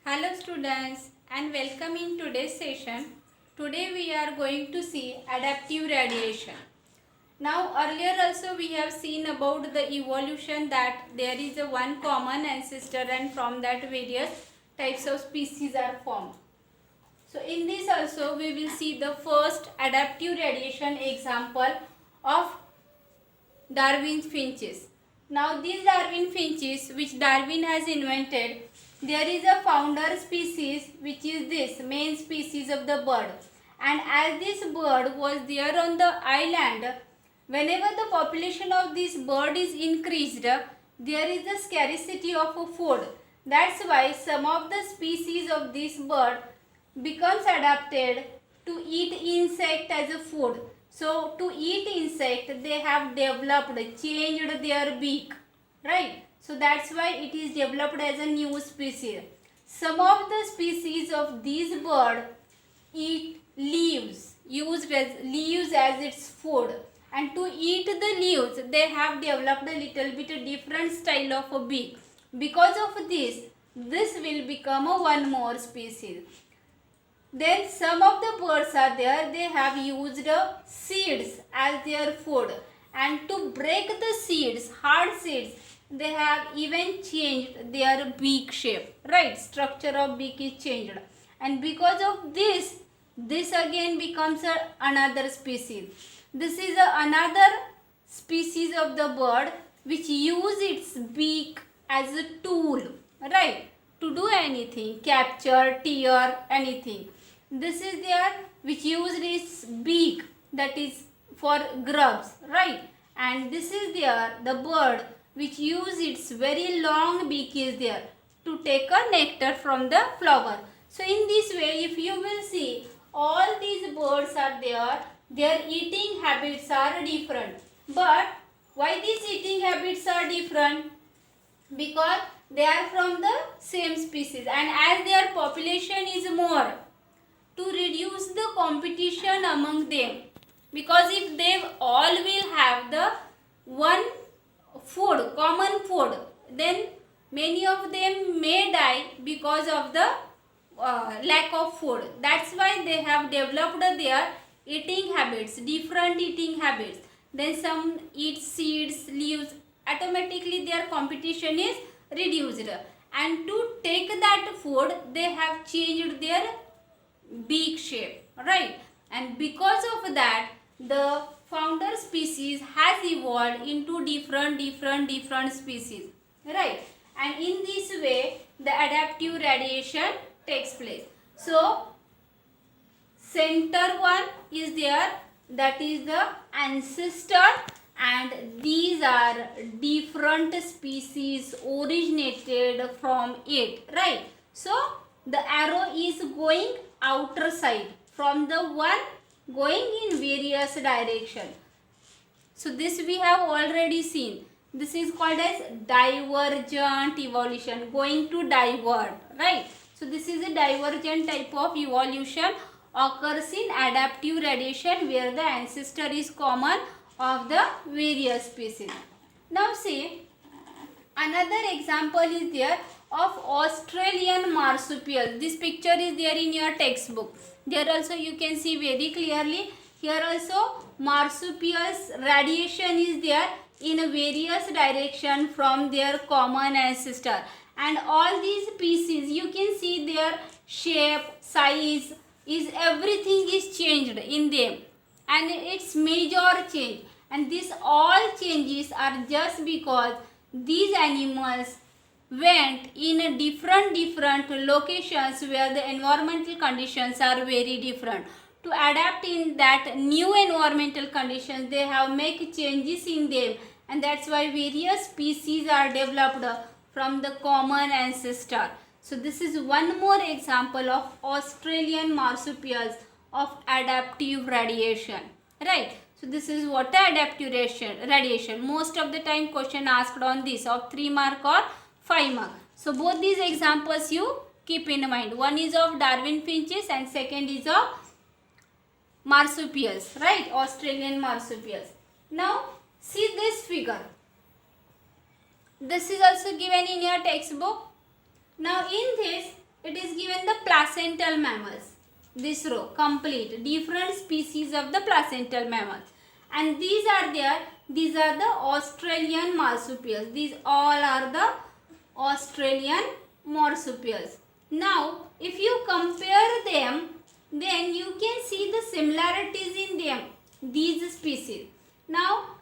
Hello students and welcome in today's session. Today we are going to see adaptive radiation. Now earlier also we have seen about the evolution that there is a one common ancestor and from that various types of species are formed. So in this also we will see the first adaptive radiation example of Darwin finches. Now these Darwin finches which Darwin has invented, there is a founder species which is this main species of the bird, and as this bird was there on the island, whenever the population of this bird is increased, there is a scarcity of food. That's why some of the species of this bird becomes adapted to eat insect as a food. So to eat insect they have developed, changed their beak, right? So that's why it is developed as a new species. Some of the species of these bird eat leaves, used as leaves as its food, and to eat the leaves they have developed a little bit different style of a beak. Because of this will become a one more species. Then some of the birds are there, they have used seeds as their food, and to break the seeds, hard seeds, they have even changed their beak shape, right? Structure of beak is changed, and because of this again becomes another species. This is another species of the bird which use its beak as a tool, right? To do anything, capture, tear, anything. This is there which used its beak, that is for grubs, right? And this is there the bird which use its very long beak is there to take a nectar from the flower. So in this way, if you will see, all these birds are there, their eating habits are different. But why these eating habits are different? Because they are from the same species, and as their population is more, to reduce the competition among them, because if they all will have the one food, common food, then many of them may die because of the lack of food. That's why they have developed their eating habits, different eating habits. Then some eat seeds, leaves, automatically their competition is reduced, and to take that food they have changed their beak shape, right? And because of that the founder species has evolved into different species, right? And in this way the adaptive radiation takes place. So center one is there, that is the ancestor, and these are different species originated from it, right? So the arrow is going outer side from the one going in various direction. So this we have already seen. This is called as divergent evolution, going to divert, right? So this is a divergent type of evolution occurs in adaptive radiation where the ancestor is common of the various species. Now see, another example is there of Australian marsupial. This picture is there in your textbook. There also you can see very clearly. Here also marsupials radiation is there in various direction from their common ancestor, and all these species you can see their shape, size, is everything is changed in them, and it's major change, and these all changes are just because these animals went in different locations where the environmental conditions are very different. To adapt in that new environmental conditions, they have make changes in them, and that's why various species are developed from the common ancestor. So this is one more example of Australian marsupials of adaptive radiation, right? So this is what adaptive radiation. Most of the time question asked on this of 3 mark or 5 mark. So both these examples you keep in mind. One is of Darwin finches and second is of marsupials, right? Australian marsupials. Now see this figure. This is also given in your textbook. Now in this it is given the placental mammals. This row complete different species of the placental mammals, and these are the Australian marsupials. These all are the Australian marsupials. Now if you compare them, then you can see the similarities in them, these species. Now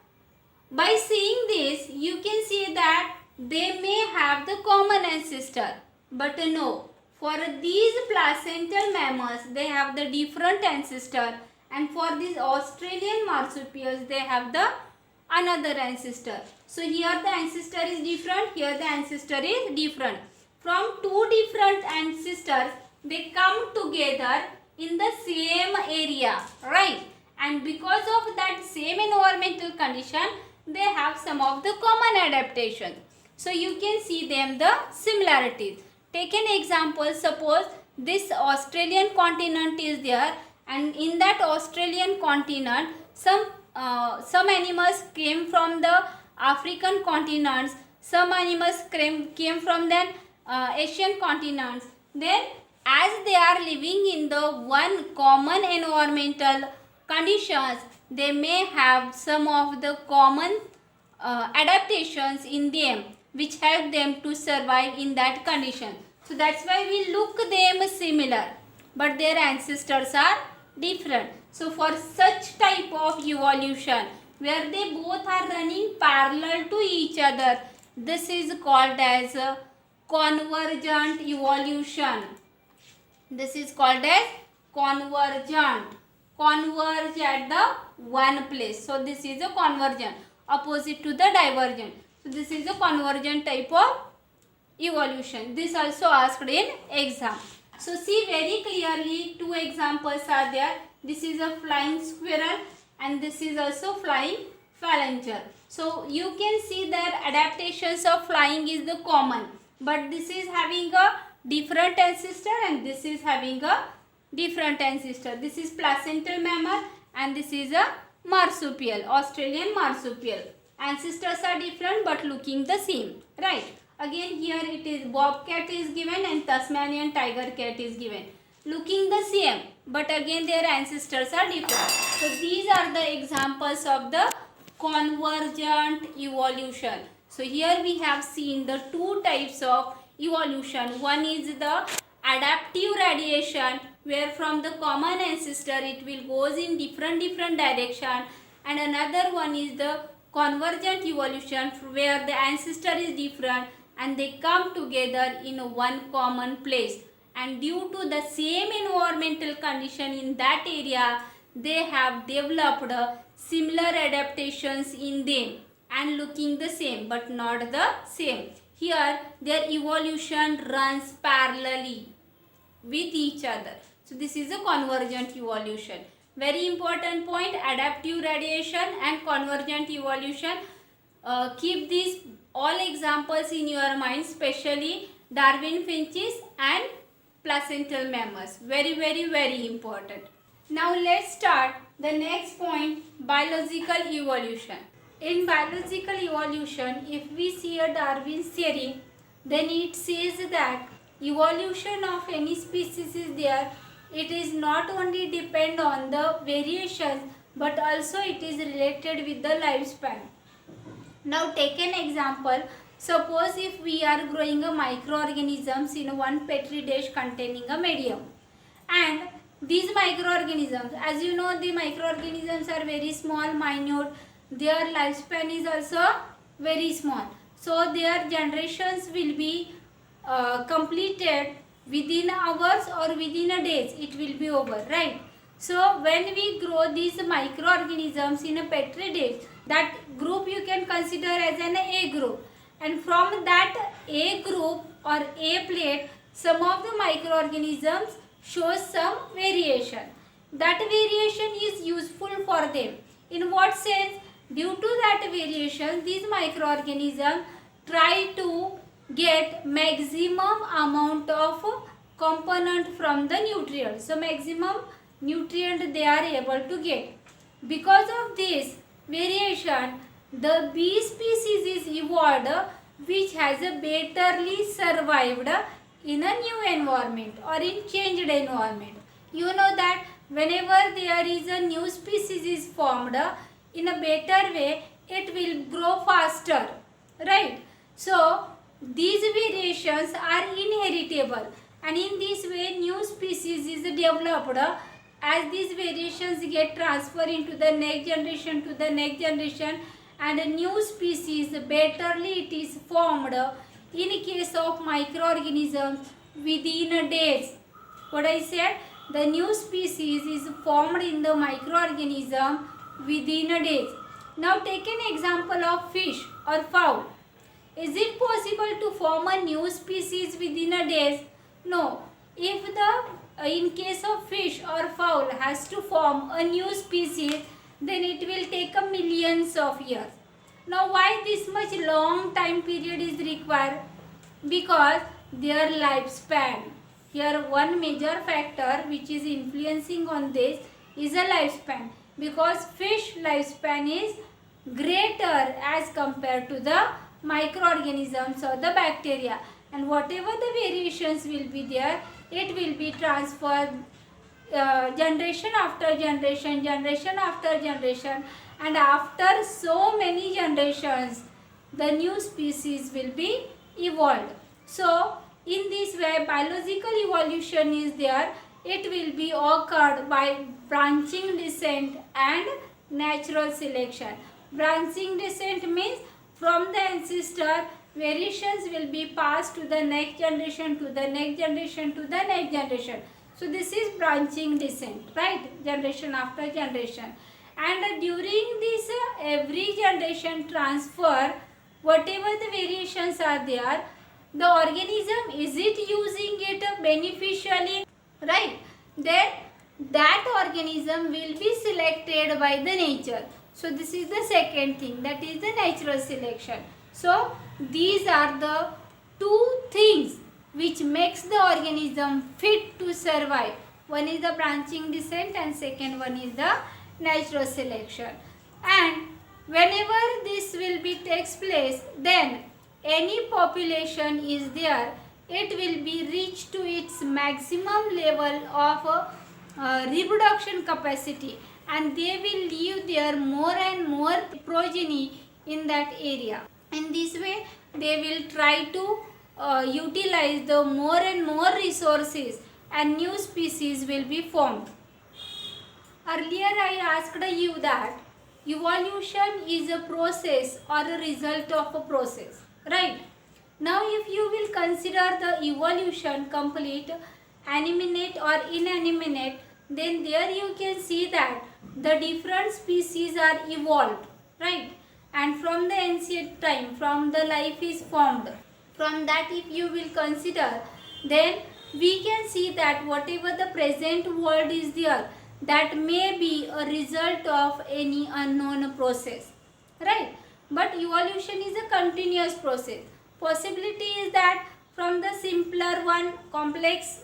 by seeing this, you can see that they may have the common ancestor, but no, for these placental mammals they have the different ancestor, and for these Australian marsupials they have the another ancestor. So here the ancestor is different, here the ancestor is different. From two different ancestors they come together in the same area, right? And because of that same environmental condition, they have some of the common adaptations. So you can see them the similarities. Take an example. Suppose this Australian continent is there, and in that Australian continent some animals came from the African continents, some animals came from the Asian continents. Then as they are living in the one common environmental conditions, they may have some of the common adaptations in them which help them to survive in that condition. So that's why we look them similar, but their ancestors are different. So for such type of evolution where they both are running parallel to each other, this is called as convergent evolution. This is called as convergent. Converge at the one place. So this is a convergent, opposite to the divergent. So this is a convergent type of evolution. This also asked in exam. So see very clearly two examples are there. This is a flying squirrel and this is also flying phalanger. So you can see that adaptations of flying is the common, but this is having a different ancestor and this is having a different ancestor. This is placental mammal and this is a marsupial, Australian marsupial. Ancestors are different but looking the same, right? Again here it is bobcat is given and Tasmanian tiger cat is given. Looking the same, but again their ancestors are different. So these are the examples of the convergent evolution. So here we have seen the two types of evolution. One is the adaptive radiation, where from the common ancestor it will goes in different direction, and another one is the convergent evolution where the ancestor is different and they come together in one common place, and due to the same environmental condition in that area they have developed similar adaptations in them and looking the same but not the same. Here their evolution runs parallelly with each other. So this is a convergent evolution. Very important point, adaptive radiation and convergent evolution. Keep these all examples in your mind, especially Darwin finches and placental mammals. Very important. Now let's start the next point, biological evolution. In biological evolution, if we see a Darwin's theory, then it says that evolution of any species is there. It is not only depend on the variations but also it is related with the lifespan. Now take an example. Suppose if we are growing a microorganisms in one petri dish containing a medium, and these microorganisms, as you know, the microorganisms are very small, minute. Their lifespan is also very small. So their generations will be completed within hours or within a days. It will be over, right? So when we grow these microorganisms in a petri dish, that group you can consider as an A group, and from that A group or A plate, some of the microorganisms shows some variation. That variation is useful for them. In what sense? Due to that variation, these microorganisms try to get maximum amount of component from the nutrients. So maximum nutrient they are able to get. Because of this variation, the bee species is evolved which has a betterly survived in a new environment or in changed environment. You know that whenever there is a new species is formed in a better way, it will grow faster, right? So these variations are inheritable, and in this way new species is developed. As these variations get transferred into the next generation to the next generation, and a new species betterly it is formed in case of microorganisms within days. What I said, the new species is formed in the microorganism within days. Now take an example of fish or fowl. Is it possible to form a new species within a days? No. If the in case of fish or fowl has to form a new species, then it will take a millions of years. Now why this much long time period is required? Because their lifespan. Here one major factor which is influencing on this is a lifespan, because fish lifespan is greater as compared to the microorganisms or the bacteria, and whatever the variations will be there, it will be transferred generation after generation, generation after generation, and after so many generations the new species will be evolved. So in this way biological evolution is there. It will be occurred by branching descent and natural selection. Branching descent means from the ancestor variations will be passed to the next generation, to the next generation, to the next generation. So this is branching descent, right? Generation after generation. And during this every generation transfer, whatever the variations are there, the organism, is it using it beneficially, right? Then that organism will be selected by the nature. So this is the second thing, that is the natural selection. So these are the two things which makes the organism fit to survive. One is the branching descent and second one is the natural selection. And whenever this will be takes place, then any population is there, it will be reached to its maximum level of reproduction capacity, and they will leave their more and more progeny in that area. In this way they will try to utilize the more and more resources, and new species will be formed. Earlier I asked you that evolution is a process or a result of a process, right? Now if you will consider the evolution complete, animate or inanimate, then there you can see that the different species are evolved, right? And from the ancient time, from the life is formed. From that if you will consider, then we can see that whatever the present world is there, that may be a result of any unknown process, right? But evolution is a continuous process. Possibility is that from the simpler one, complex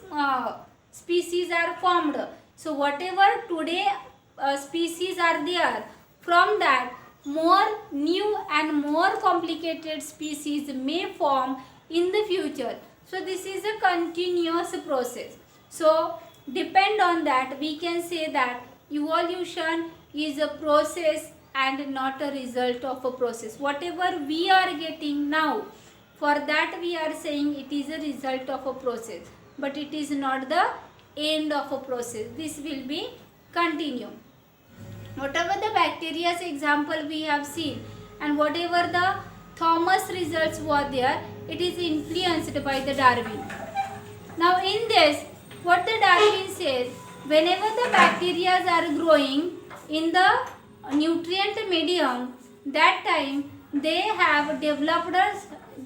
species are formed. So whatever today species are there, from that more new and more complicated species may form in the future. So this is a continuous process. So depend on that, we can say that evolution is a process and not a result of a process. Whatever we are getting now, for that we are saying it is a result of a process, but it is not the end of a process. This will be continue. Whatever the bacteria's example we have seen, and whatever the Thomas results were there, it is influenced by the Darwin. Now in this, what the Darwin says, whenever the bacteria are growing in the nutrient medium, that time they have developed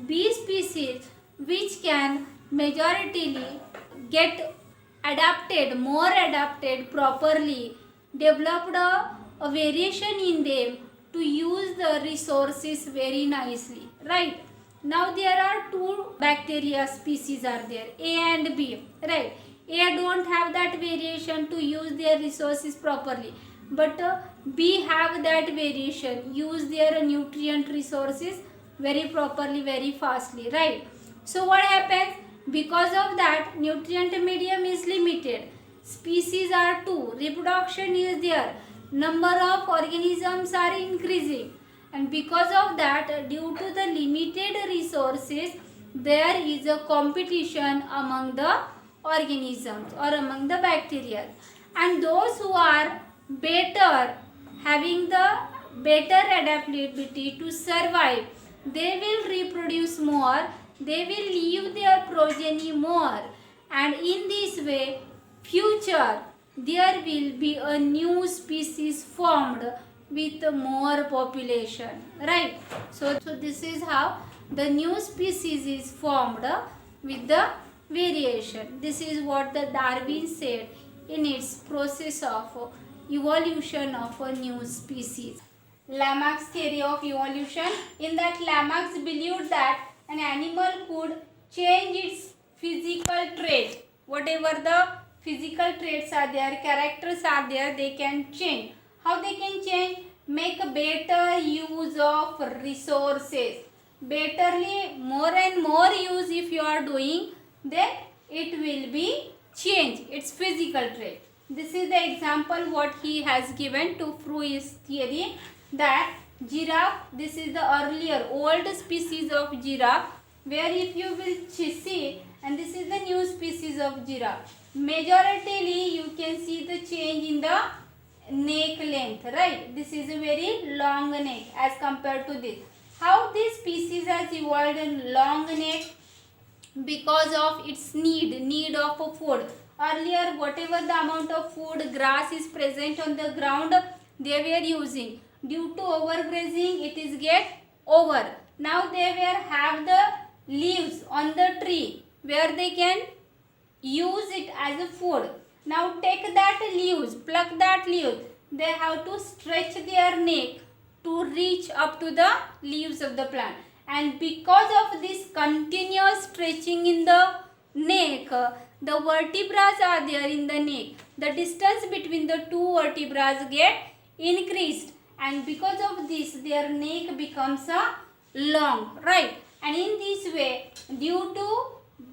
bee species which can majoritarily get adapted, more adapted properly, developed a variation in them to use the resources very nicely, right? Now there are two bacteria species are there, A and B, right? A don't have that variation to use their resources properly, but B have that variation, use their nutrient resources very properly, very fastly, right? So what happens? Because of that, nutrient medium is limited. Species are two. Reproduction is there. Number of organisms are increasing. And because of that, due to the limited resources, there is a competition among the organisms or among the bacteria. And those who are better, having the better adaptability to survive, they will reproduce more, they will leave their progeny more, and in this way future there will be a new species formed with more population, right? So this is how the new species is formed with the variation. This is what the Darwin said in its process of evolution of a new species. Lamarck's theory of evolution. In that, Lamarck believed that an animal could change its physical trait. Whatever the physical traits are there, characters are there, they can change. How they can change? Make a better use of resources. Betterly, more and more use if you are doing, then it will be change its physical trait. This is the example what he has given to prove his theory, that giraffe, this is the earlier old species of giraffe, where if you will see, and this is the new species of giraffe, majoritarily you can see the change in the neck length, right? This is a very long neck as compared to this. How this species has evolved in long neck? Because of its need of food. Earlier, whatever the amount of food, grass is present on the ground, they were using. Due to overgrazing, it is get over. Now they were have the leaves on the tree where they can use it as a food. Now take that leaves, pluck that leaves. They have to stretch their neck to reach up to the leaves of the plant. And because of this continuous stretching in the neck, the vertebrae are there in the neck. The distance between the two vertebrae get increased, and because of this their neck becomes long, right? And in this way, due to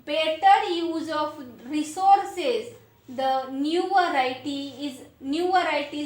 better use of resources, the new varieties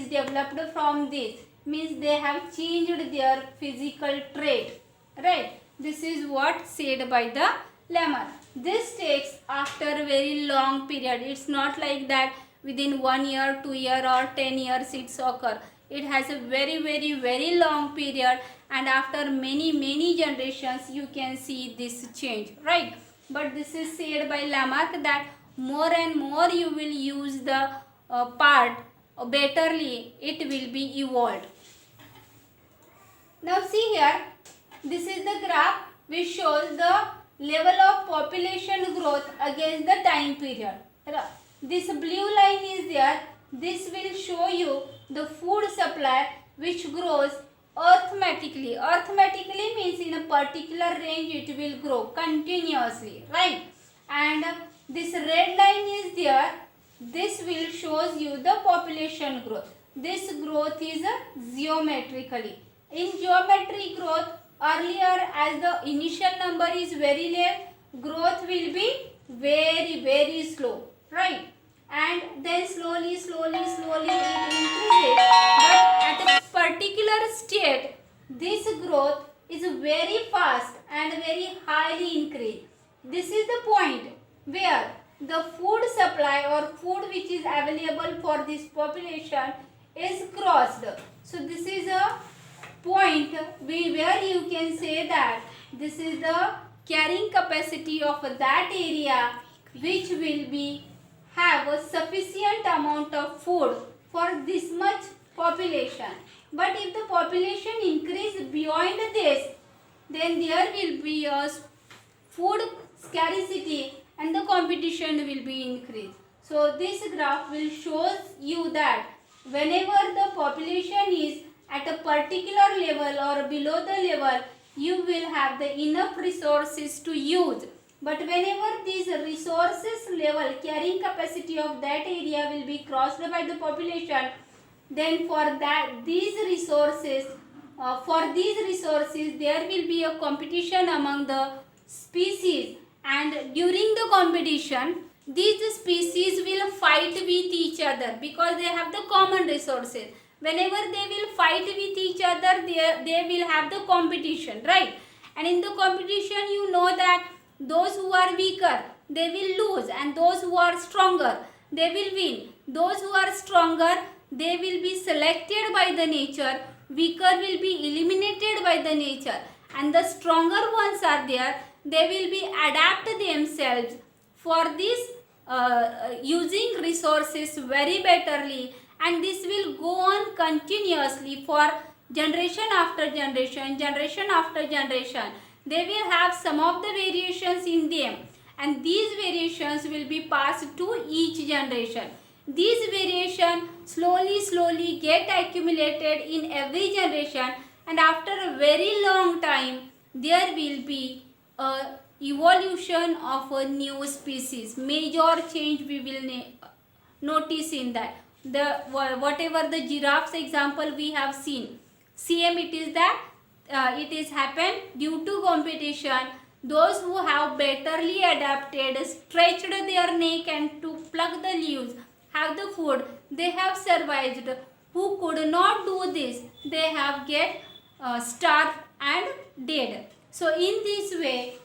developed from this, means they have changed their physical trait, right? This is what said by the Lamarck. This takes after a very long period. It's not like that within 1 year, 2 year or 10 years it's occur. It has a very long period, and after many generations you can see this change, right? But this is said by Lamarck that more and more you will use the part betterly, it will be evolved. Now see here, this is the graph which shows the level of population growth against the time period. This blue line is there. This will show you the food supply which grows arithmetically. Arithmetically means in a particular range it will grow continuously, right? And this red line is there. This will shows you the population growth. This growth is geometrically. In geometry growth, earlier as the initial number is very less, growth will be very slow, right? And then slowly it increases. But at a particular state, this growth is very fast and very highly increased. This is the point where the food supply or food which is available for this population is crossed. So this is a point where you can say that this is the carrying capacity of that area which will be have a sufficient amount of food for this much population. But if the population increase beyond this, then there will be a food scarcity and the competition will be increased. So this graph will show you that whenever the population is at a particular level or below the level, you will have the enough resources to use. But whenever these resources level, carrying capacity of that area will be crossed by the population, then for these resources there will be a competition among the species, and during the competition these species will fight with each other because they have the common resources. Whenever they will fight with each other, they will have the competition, right? And in the competition, you know that those who are weaker, they will lose, and those who are stronger, they will win. Those who are stronger, they will be selected by the nature, weaker will be eliminated by the nature, and the stronger ones are there, they will be adapt themselves for this using resources very betterly, and this will go on continuously for generation after generation, generation after generation. They will have some of the variations in them, and these variations will be passed to each generation. These variations slowly get accumulated in every generation, and after a very long time there will be a evolution of a new species. Major change we will notice in that. Whatever the giraffes example we have seen, same it is that it is happened due to competition. Those who have betterly adapted, stretched their neck and to pluck the leaves, have the food, they have survived. Who could not do this, they have get starved and dead. So in this way,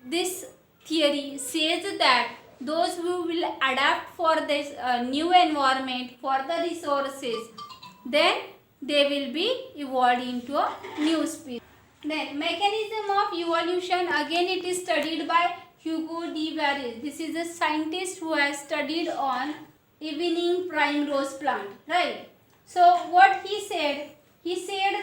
this theory says that those who will adapt for this new environment, for the resources, then they will be evolved into a new species. Then mechanism of evolution, again it is studied by Hugo de Varies. This is a scientist who has studied on evening primrose plant, right? So what he said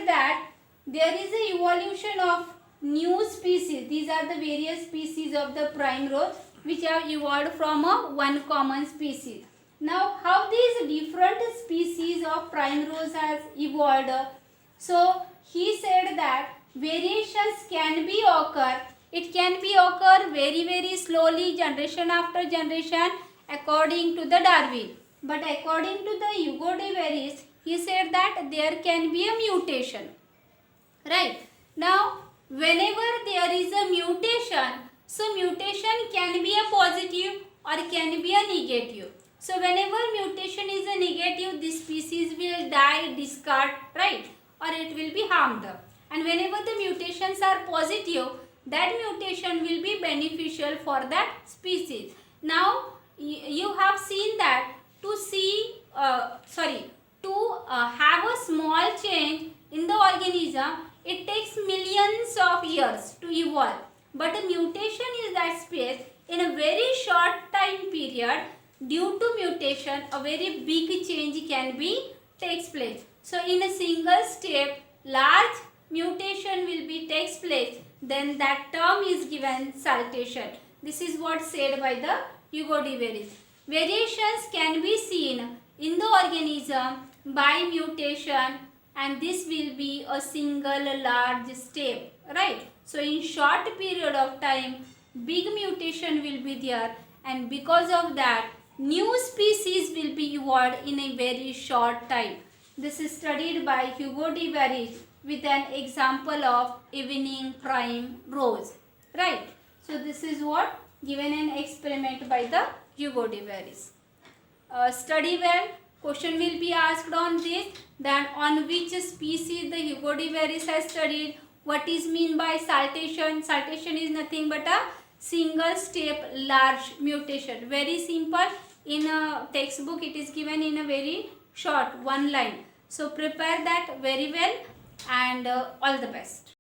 that there is a evolution of new species. These are the various species of the primrose which have evolved from a one common species. Now how these different species of primrose has evolved? So he said that variations can be occur. It can be occur very slowly, generation after generation, according to the Darwin. But according to the Hugo de Varies, he said that there can be a mutation. Right? Now, whenever there is a mutation, so mutation can be a positive or can be a negative. So whenever mutation is a negative, this species will die, discard, right? Or it will be harmed. And whenever the mutations are positive, that mutation will be beneficial for that species. Now you have seen that to have a small change in the organism, it takes millions of years to evolve. But a mutation is that space in a very short time period. Due to mutation, a very big change can be takes place. So in a single step, large mutation will be takes place. Then that term is given saltation. This is what said by the Hugo de Varies. Variations can be seen in the organism by mutation, and this will be a single large step, right? So in short period of time, big mutation will be there, and because of that, new species will be evolved in a very short time. This is studied by Hugo de Varies with an example of evening prime rose, right? So this is what given an experiment by the Hugo de Varies. Study well. Question will be asked on this, that on which species the Hugo de Varies has studied. What is mean by saltation? Saltation is nothing but a single step large mutation. Very simple. In a textbook it is given in a very short one line. So prepare that very well, and all the best.